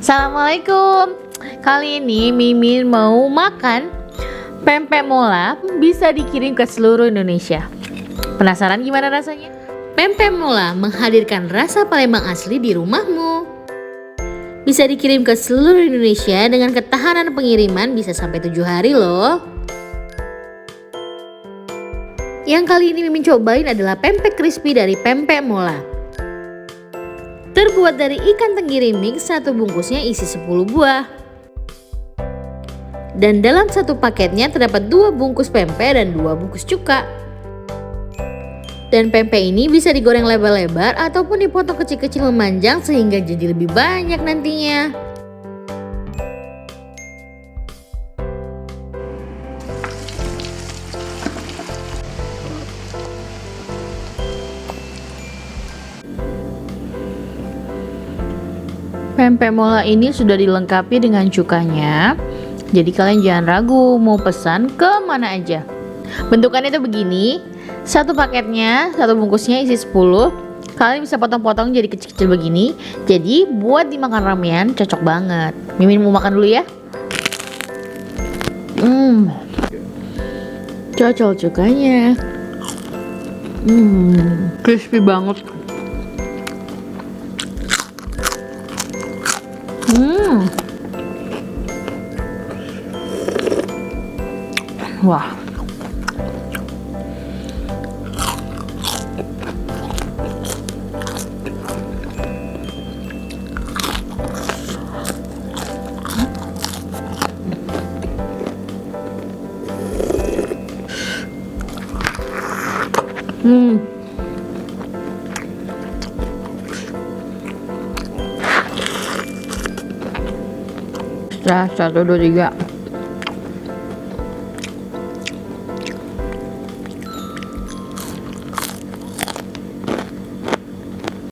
Assalamualaikum. Kali ini Mimin mau makan pempek mola, bisa dikirim ke seluruh Indonesia. Penasaran gimana rasanya? Pempek mola menghadirkan rasa Palembang asli di rumahmu. Bisa dikirim ke seluruh Indonesia dengan ketahanan pengiriman bisa sampai 7 hari loh. Yang kali ini Mimin cobain adalah pempek crispy dari pempek mola. Terbuat dari ikan tenggiri mix, satu bungkusnya isi 10 buah. Dan dalam satu paketnya terdapat 2 bungkus pempek dan 2 bungkus cuka. Dan pempek ini bisa digoreng lebar-lebar ataupun dipotong kecil-kecil memanjang sehingga jadi lebih banyak nantinya. Pempek mola ini sudah dilengkapi dengan cukanya. Jadi kalian jangan ragu mau pesan ke mana aja. Bentukannya itu begini. Satu paketnya, satu bungkusnya isi 10. Kalian bisa potong-potong jadi kecil-kecil begini. Jadi buat dimakan ramean cocok banget. Mimin mau makan dulu ya. Cocok cukanya. Crispy banget. Wah. Satu, dua, tiga.